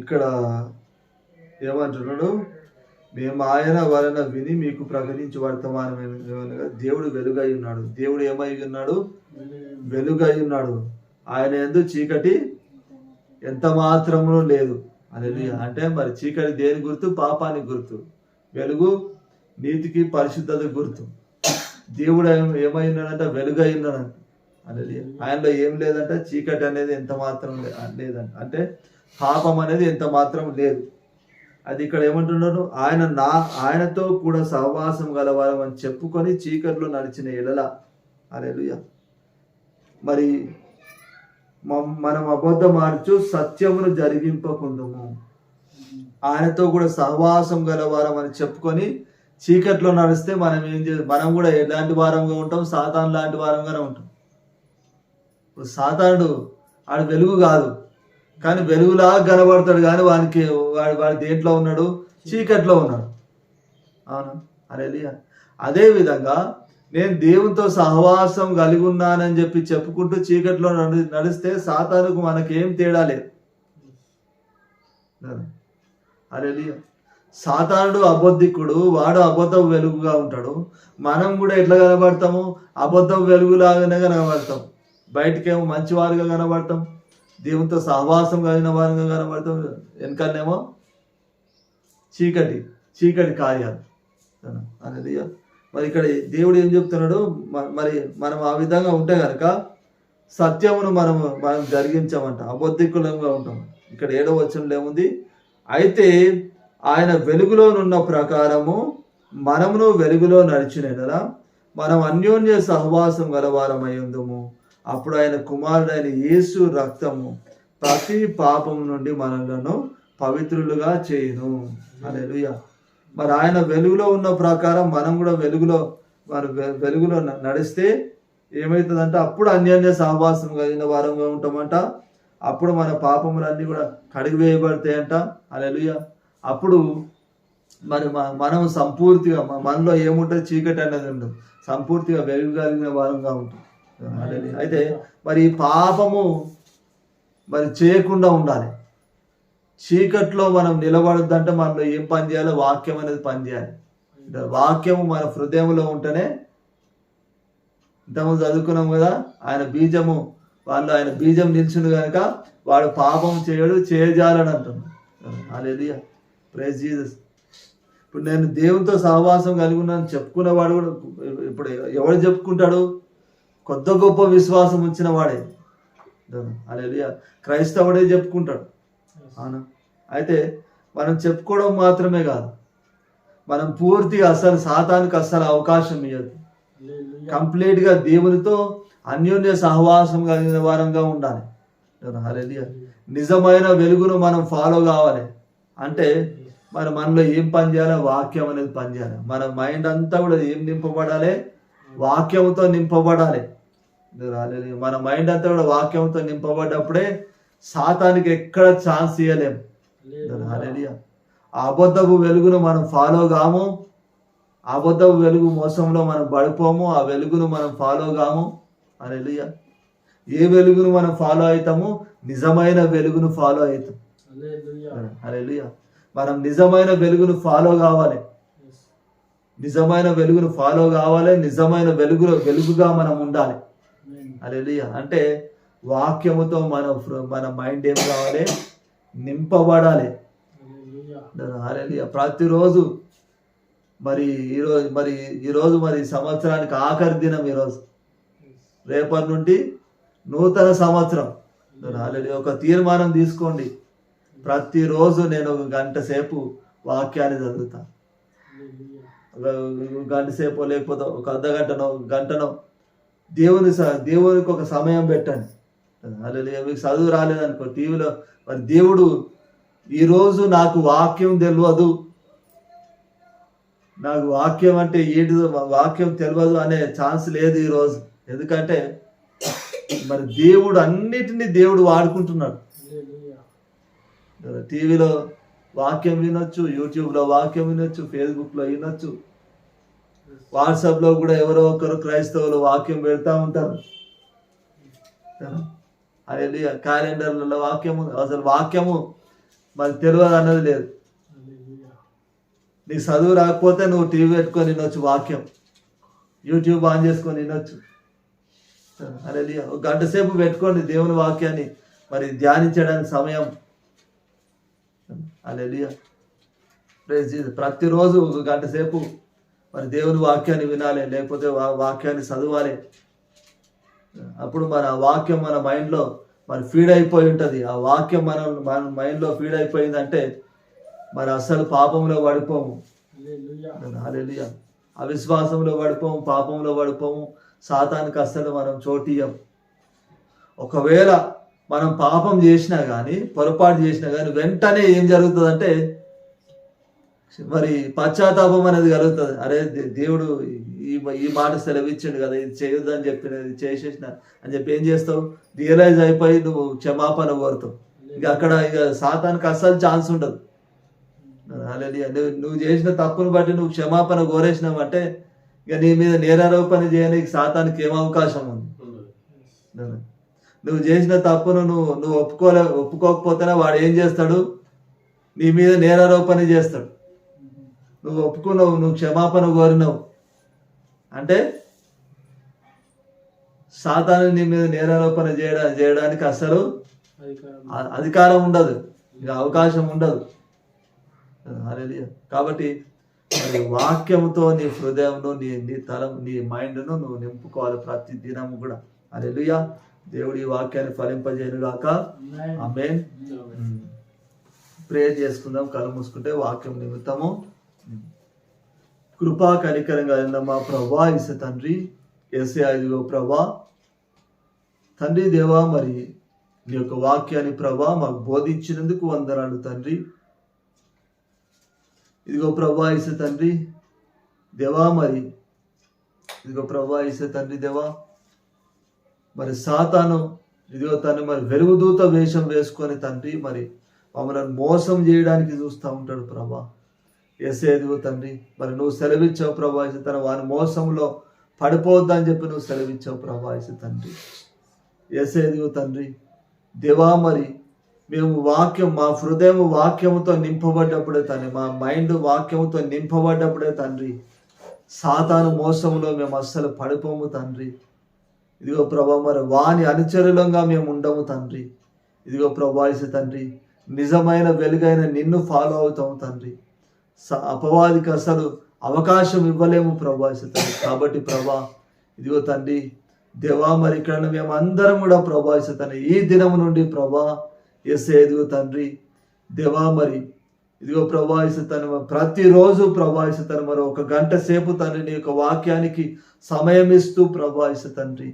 ఇక్కడ ఏమంటున్నాడు? మేము ఆయన వలన విని మీకు ప్రకటించి వర్తమానమేమనగా దేవుడు వెలుగై ఉన్నాడు. దేవుడు ఏమై ఉన్నాడు? వెలుగై ఉన్నాడు. ఆయన యందు చీకటి ఎంత మాత్రము లేదు. హల్లెలూయా. అంటే మరి చీకటి దేని గుర్తు? పాపానికి గుర్తు. వెలుగు నీతికి, పరిశుద్ధత గుర్తు. దేవుడు ఏమై ఉన్నాడంటే వెలుగై ఉన్నాడంట. హల్లెలూయా. ఆయనలో ఏం లేదంటే చీకటి అనేది ఎంత మాత్రం లేదంట. అంటే పాపం అనేది ఎంత మాత్రం లేదు. అది ఇక్కడ ఏమంటున్నాడు? ఆయనతో కూడా సహవాసం గలవారం అని చెప్పుకొని చీకట్లో నడిచిన ఎడల. హల్లెలూయా. మరి మనం అబద్ధం ఆడుచు సత్యమును జరిగింపకుందుము. ఆయనతో కూడా సహవాసం గలవారం అని చెప్పుకొని చీకట్లో నడిస్తే మనం కూడా ఎలాంటి వారంగా ఉంటాం? సాతాను లాంటి వారంగానే ఉంటాం. సాతానుడు ఆడు వెలుగు కాదు, కానీ వెలుగులా కనబడతాడు, కానీ వాడి దేంట్లో ఉన్నాడు? చీకట్లో ఉన్నాడు. అవును. హల్లెలూయా. అదే విధంగా నేను దేవునితో సహవాసం కలిగి ఉన్నానని చెప్పుకుంటూ చీకట్లో నడిస్తే సాతానుకు మనకేం తేడా లేదు. హల్లెలూయా. సాతానుడు అబద్ధికుడు, వాడు అబద్ధం వెలుగుగా ఉంటాడు. మనం కూడా ఎట్లా కనబడతాము? అబద్ధం వెలుగులాగానే కనబడతాం. బయటకేమో మంచివారుగా కనబడతాం, దేవునితో సహవాసం కలిగిన వారంగా కనబడతాం. వెనకనేమో చీకటి కార్యాలు. హల్లెలూయా. మరి ఇక్కడ దేవుడు ఏం చెప్తున్నాడు? మరి మనం ఆ విధంగా ఉంటే కనుక సత్యమును మనం జరిగించామంట, అబద్ధికులంగా ఉంటాం. ఇక్కడ 7వ వచనంలో ఏముంది? అయితే ఆయన వెలుగులోనున్న ప్రకారము మనమును వెలుగులో నడిచిన కదా మనం అన్యోన్య సహవాసం గలవారమై ఉందము. అప్పుడు ఆయన కుమారుడైన యేసు రక్తము ప్రతి పాపం నుండి మనలను పవిత్రులుగా చేయును. హల్లెలూయా. మరి ఆయన వెలుగులో ఉన్న ప్రకారం మనం కూడా వెలుగులో నడిస్తే ఏమవుతుందంటే అప్పుడు అన్యోన్య సహవాసం కలిగిన వారంగా ఉంటామంట. అప్పుడు మన పాపములన్నీ కూడా కడిగివేయబడతాయంట. హల్లెలూయా. అప్పుడు మరి మనం సంపూర్తిగా మనలో ఏముంటుంది? చీకటి అనేది ఉండదు, సంపూర్తిగా వెలుగు కలిగిన వారంగా ఉంటుంది. అయితే మరి పాపము మరి చేయకుండా ఉండాలి. చీకట్లో మనం నిలబడద్దంటే మనలో ఏం పని చేయాలో? వాక్యం అనేది పని చేయాలి. వాక్యము మన హృదయంలో ఉంటేనే, ఇంతకుముందు చదువుకున్నాం కదా, ఆయన బీజం నిల్చుండు కనుక వాడు పాపం చేయడు, చేయజాలని అంటున్నాడు. హల్లెలూయా, ప్రైజ్ జీసస్. ఇప్పుడు నేను దేవునితో సహవాసం కలిగి ఉన్నాను చెప్పుకునేవాడు కూడా ఇప్పుడు ఎవడు చెప్పుకుంటాడు? కొత్త గొప్ప విశ్వాసం ఉంచిన వాడే. హల్లెలూయా, క్రైస్తవుడే చెప్పుకుంటాడు. అవునా? అయితే మనం చెప్పుకోవడం మాత్రమే కాదు, మనం పూర్తిగా అసలు సాతానికి అస్సలు అవకాశం ఇవ్వద్దు. కంప్లీట్గా దేవునితో అన్యోన్య సహవాసం కలిగిన వారంగా ఉండాలి. హల్లెలూయా, నిజమైన వెలుగును మనం ఫాలో కావాలి. అంటే మరి మనలో ఏం పని చేయాలి? వాక్యం అనేది పని చేయాలి. మన మైండ్ అంతా కూడా ఏం నింపబడాలి? వాక్యంతో నింపబడాలి. హల్లెలూయా, మన మైండ్ అంతా కూడా వాక్యంతో నింపబడ్డప్పుడే సాతానికి ఎక్కడ ఛాన్స్ ఇవ్వలేము. హల్లెలూయా, ఆ అబద్ధపు వెలుగును మనం ఫాలో కాము, అబద్ధపు వెలుగు మోసంలో మనం పడిపోము, ఆ వెలుగును మనం ఫాలో కాము. హల్లెలూయా, ఏ వెలుగును మనం ఫాలో అవుతాము? నిజమైన వెలుగును ఫాలో అవుతాం. హల్లెలూయా, మనం నిజమైన వెలుగును ఫాలో కావాలి. నిజమైన వెలుగును ఫాలో కావాలి, నిజమైన వెలుగుగా మనం ఉండాలి. హల్లెలూయా, అంటే వాక్యముతో మన మైండ్ ఏం కావాలి? నింపబడాలి. హల్లెలూయా, ప్రతిరోజు ఈరోజు సంవత్సరానికి ఆఖరి దినం ఈరోజు. రేపటి నుండి నూతన సంవత్సరం. హల్లెలూయా, ఒక తీర్మానం తీసుకోండి, ప్రతిరోజు నేను 1 గంట సేపు వాక్యాన్ని చదువుతాను. గంట సేపు లేకపోతే ఒక అర్ధగంటనో గంటనో దేవునికి ఒక సమయం పెట్టండి. హల్లెలూయా, మీకు చదువు రాలేదనుకో టీవీలో, మరి దేవుడు ఈరోజు నాకు వాక్యం తెలియదు, నాకు వాక్యం అంటే ఏంటిదో వాక్యం తెలియదు అనే ఛాన్స్ లేదు ఈరోజు. ఎందుకంటే మరి దేవుడు అన్నిటినీ దేవుడు వాడుకుంటున్నాడు. టీవీలో వాక్యం వినొచ్చు, యూట్యూబ్లో వాక్యం వినొచ్చు, ఫేస్బుక్లో వినొచ్చు, వాట్సాప్లో కూడా ఎవరో ఒకరు క్రైస్తవులు వాక్యం పెడతా ఉంటారు. హల్లెలూయా, క్యాలెండర్లలో వాక్యము, అసలు వాక్యము మరి తెలియదు అన్నది లేదు. నీకు చదువు రాకపోతే నువ్వు టీవీ పెట్టుకొని వినొచ్చు వాక్యం, యూట్యూబ్ ఆన్ చేసుకొని వినొచ్చు. హల్లెలూయా, 1 గంట సేపు పెట్టుకోండి దేవుని వాక్యాన్ని మరి ధ్యానించడానికి సమయం. హల్లెలూయా, ప్రైజ్ జీసస్. ప్రతిరోజు 1 గంట సేపు మరి దేవుని వాక్యాన్ని వినాలి, లేకపోతే వాక్యాన్ని చదవాలి. అప్పుడు మన వాక్యం మన మైండ్లో మరి ఫీడ్ అయిపోయి ఉంటుంది. ఆ వాక్యం మన మైండ్లో ఫీడ్ అయిపోయిందంటే మరి అస్సలు పాపంలో పడిపోము. హల్లెలూయా, అవిశ్వాసంలో పడిపోము, పాపంలో పడిపోము, సాతానికి అస్సలు మనం చోటియ్యం. ఒకవేళ మనం పాపం చేసినా కానీ, పొరపాటు చేసినా కానీ వెంటనే ఏం జరుగుతుందంటే మరి పశ్చాత్తాపం అనేది కలుగుతుంది. అరే దేవుడు ఈ మాట సెలవిచ్చాడు కదా, ఇది చేయొద్దని చెప్పినది చేసేసిన అని చెప్పి ఏం చేస్తావు? రియలైజ్ అయిపోయి నువ్వు క్షమాపణ కోరుతావు. అక్కడ సాతానికి అస్సలు ఛాన్స్ ఉండదు. హల్లెలూయా, నువ్వు చేసిన తప్పును బట్టి నువ్వు క్షమాపణ కోరేసినావంటే ఇక నీ మీద నేరారోపణ చేయడానికి సాతానికి ఏం అవకాశం ఉంది? నువ్వు చేసిన తప్పును నువ్వు ఒప్పుకోకపోతేనే వాడు ఏం చేస్తాడు? నీ మీద నేరారోపణ చేస్తాడు. నువ్వు ఒప్పుకున్నావు, నువ్వు క్షమాపణ కోరినావు అంటే సాతాను నీ మీద నేరారోపణ చేయడానికి అసలు అధికారం ఉండదు, ఇక అవకాశం ఉండదు. హల్లెలూయా, కాబట్టి వాక్యంతో నీ హృదయంను, నీ తలం, నీ మైండ్ను నువ్వు నింపుకోవాలి ప్రతి దినము కూడా. హల్లెలూయా, దేవుడి ఈ వాక్యాన్ని ఫలింపజేయను గాక. ఆమేన్. ప్రేయర్ చేసుకుందాం, కళ్ళు మూసుకుంటే వాక్యం నిమిత్తము. కృపా కనికరంగా మా ప్రభా ఇసే తండ్రి, యేసయ్యా ఇదిగో ప్రభా తండ్రి దేవా, మరి నీ యొక్క వాక్యాన్ని ప్రభా మాకు బోధించినందుకు వందనాలు తండ్రి. ఇదిగో ప్రభా ఇసే తండ్రి దేవా, మరి ఇదిగో ప్రభా ఇసే తండ్రి దేవా, మరి సాతాను ఇదిగో తండ్రి మరి వెలుగుదూత వేషం వేసుకొని తండ్రి మరి మమ్మల్ని మోసం చేయడానికి చూస్తూ ఉంటాడు ప్రభా. యేసయ్యా ఇదిగో తండ్రి, మరి నువ్వు సెలవిచ్చావు ప్రభా ఇసే తన వాని మోసంలో పడిపోవద్దని చెప్పి నువ్వు సెలవిచ్చావు ప్రభా ఇసే తండ్రి. యేసయ్యా ఇదిగో తండ్రి దేవా, మరి మేము మా హృదయం వాక్యముతో నింపబడ్డప్పుడే తండ్రి, మా మైండ్ వాక్యముతో నింపబడ్డప్పుడే తండ్రి సాతాను మోసంలో మేము అస్సలు పడిపోము తండ్రి. ఇదిగో ప్రభా, మరి వాని అనుచరులంగా మేము ఉండము తండ్రి. ఇదిగో ప్రభా తండ్రి, నిజమైన వెలుగైన నిన్ను ఫాలో అవుతాము తండ్రి. అపవాదికి అసలు అవకాశం ఇవ్వలేము ప్రభా తండ్రి. కాబట్టి ప్రభా ఇదిగో తండ్రి దేవా, మరి ఇక్కడ మేము అందరం కూడా ప్రభా తండ్రి ఈ దినము నుండి ప్రభా యేసే ఇదిగో తండ్రి దేవా, మరి ఇదిగో ప్రభా తండ్రి ప్రతిరోజు ప్రభా తండ్రి మరి 1 గంట సేపు తండ్రి నీ యొక్క వాక్యానికి సమయం ఇస్తూ ప్రభా తండ్రి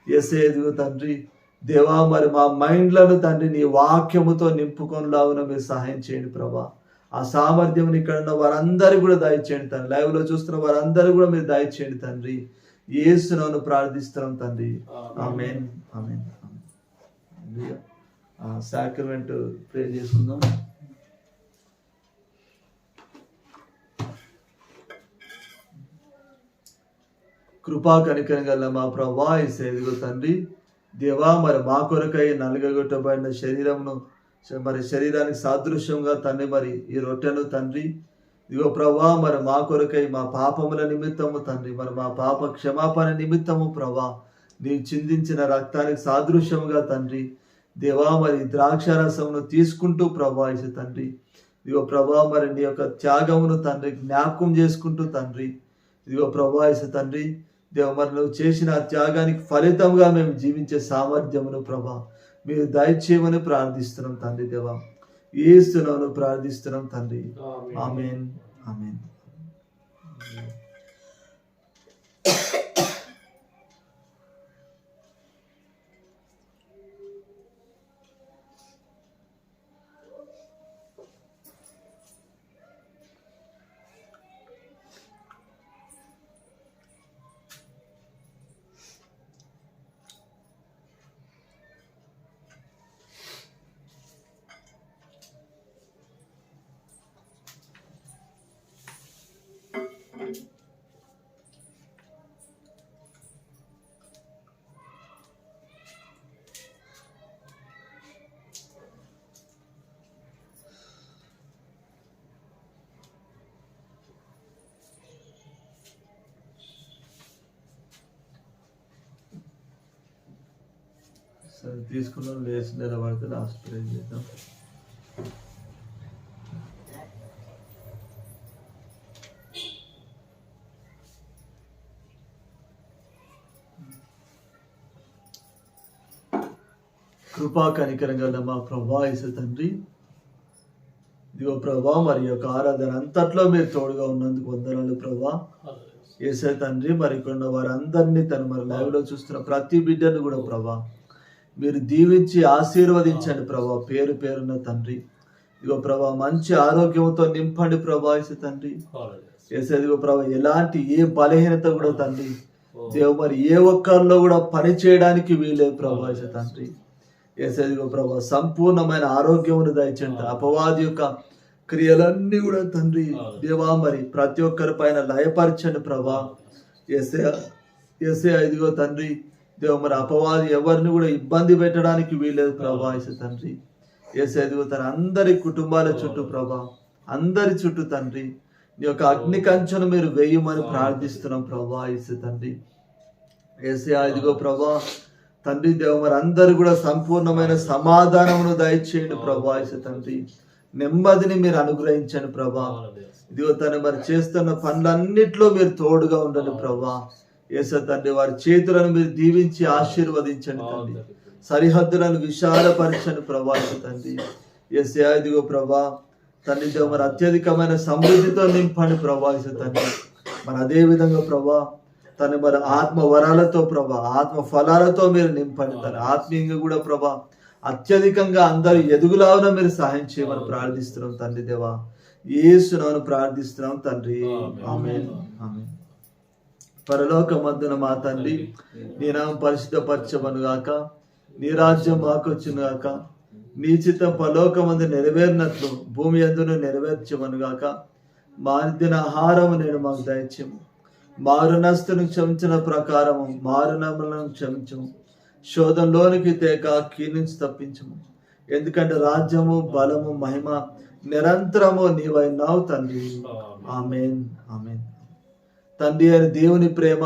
యేసే ఇదిగో తండ్రి దేవా, మరి మా మైండ్లను తండ్రి నీ వాక్యముతో నింపుకొనిలాగున మీరు సహాయం చేయండి ప్రభా. ఆ సామర్థ్యం ఇక్కడ ఉన్న వారందరూ కూడా దయచేయండి తండ్రి. లైవ్లో చూస్తున్న వారందరూ కూడా మీరు దయచేయండి తండ్రి. యేసును ప్రార్థిస్తున్నాం తండ్రి. ఆమేన్ ఆమేన్. సాక్రమెంట్ ప్రే చేసుకుందాం. కృపా కనికరం గల మా ప్రభువా యేసయ్య, ఇదిగో తండ్రి దేవా, మరి మా కొరకై నలుగగొట్టబడిన శరీరమును మరి శరీరానికి సాదృశ్యంగా తండ్రి మరి ఈ రొట్టెను తండ్రి ఇదిగో ప్రభా, మరి మా కొరకై మా పాపముల నిమిత్తము తండ్రి మరి మా పాప క్షమాపణ నిమిత్తము ప్రభా నీవు చిందించిన రక్తానికి సాదృశ్యముగా తండ్రి దేవా, మరి ద్రాక్షారసమును తీసుకుంటూ ప్రభా తండ్రి ఇదిగో ప్రభా, మరి నీ యొక్క త్యాగమును తండ్రి జ్ఞాపకం చేసుకుంటూ తండ్రి ఇదిగో ప్రభా తండ్రి దేవ, మరి నువ్వు చేసిన త్యాగానికి ఫలితంగా మేము జీవించే సామర్థ్యమును ప్రభా మీరు దయచేయమని ప్రార్థిస్తున్నాం తండ్రి దేవా. యేసునామములో ప్రార్థిస్తున్నాం తండ్రి. ఆమేన్ ఆమేన్. సరే తీసుకున్నాం, లేచి నిలబడితే లాస్ట్ ప్రే చేద్దాం. కృపా కనికరం గల మా ప్రభువా యేసు తండ్రి ఇదిగో ప్రభా, మరి యొక్క ఆరాధన అంతట్లో మీరు తోడుగా ఉన్నందుకు వందనాలు ప్రభా యేసు తండ్రి. మరి ఇక్కడ వారందరినీ తను మరి లైవ్లో చూస్తున్న ప్రతి బిడ్డను కూడా ప్రభా మీరు దీవించి ఆశీర్వదించండి ప్రభా, పేరు పేరున్న తండ్రి. ఇదిగో ప్రభా మంచి ఆరోగ్యంతో నింపండి ప్రభా యేసు తండ్రి. యేసు ఇదిగో ప్రభా ఎలాంటి ఏ బలహీనత కూడా తండ్రి దేవు మరి ఏ ఒక్కరిలో కూడా పని చేయడానికి వీలేదు ప్రభా యేసు తండ్రి. యేసు ఇదిగో ప్రభా సంపూర్ణమైన ఆరోగ్యమును దయచేయండి. అపవాది యొక్క క్రియలన్నీ కూడా తండ్రి దేవా మరి ప్రతి ఒక్కరి పైన లయపరచండి ప్రభా. యేసయ్య ఇదిగో తండ్రి దేవ మరి అపవాది ఎవరిని కూడా ఇబ్బంది పెట్టడానికి వీలేదు ప్రభా యేసు తండ్రి. యేసయ్య ఇదిగో తన అందరి కుటుంబాల చుట్టూ ప్రభా అందరి చుట్టూ తండ్రి నీ యొక్క అగ్ని కంచెను మీరు వేయమని ప్రార్థిస్తున్నాం ప్రభా యేసు తండ్రి. యేసయ్య ఇదిగో ప్రభా తండ్రి దేవ మరి అందరు కూడా సంపూర్ణమైన సమాధానమును దయచేయండి ప్రభా యేసు తండ్రి. నెమ్మదిని మీరు అనుగ్రహించండి ప్రభా. ఇదిగో తను మరి చేస్తున్న పనులన్నిట్లో మీరు తోడుగా ఉండండి ప్రభా యేసు తండ్రి. వారి చేతులను మీరు దీవించి ఆశీర్వదించండి తండ్రి. సరిహద్దులను విశాలపరచండి ప్రభా యేసు తండ్రి. యేసయ్య ఇదిగో ప్రభా తండ్రి దేవ మరి అత్యధికమైన సమృద్ధితో నింపండి ప్రభా యేసు తండ్రి. మరి అదే విధంగా ప్రభా తను మరి ఆత్మ వరాలతో ప్రభా ఆత్మ ఫలాలతో మీరు నింపండి తను. ఆత్మీయంగా కూడా ప్రభా అత్యధికంగా అందరూ ఎదుగులావున మీరు సహాయం చేయమని ప్రార్థిస్తున్నాం తండ్రి దేవా. యేసునామమున ప్రార్థిస్తున్నాం తండ్రి. ఆమేన్ ఆమేన్. పరలోకమందున మా తండ్రి నీ నామం పరిశుద్ధపరచబడును గాక, నీ రాజ్యం మాకొచ్చును గాక, నీ చిత్తం పరలోకమందు నెరవేరినట్లు భూమి యందును నెరవేర్చబడును గాక. మా అనుదిన ఆహారము నేడు మాకు దయచేయము, మా రుణస్తులను క్షమించిన ప్రకారము మా రుణములను క్షమించము, శోధంలోనికి తేక కీడు నుంచి తప్పించము, ఎందుకంటే రాజ్యము, బలము, మహిమ నిరంతరము నీవైనావు తండ్రి. ఆమేన్, ఆమేన్. తండ్రి అయిన దేవుని ప్రేమ,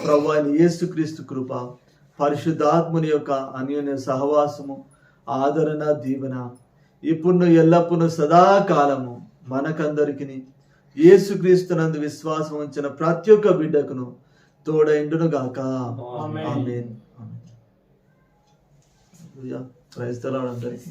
ప్రభువు అయిన యేసుక్రీస్తు కృప, పరిశుద్ధాత్ముని యొక్క అన్యోన్య సహవాసము, ఆదరణ, దీవెన ఇప్పుడు ఎల్లప్పుడూ సదాకాలము మనకందరికి యేసుక్రీస్తునందు విశ్వాసం ఉంచిన ప్రతి ఒక్క బిడ్డకును తోడైండును గాక.
ఆమేన్.
ఆమేన్. ప్రైజ్ ది లార్డ్ అందరికీ.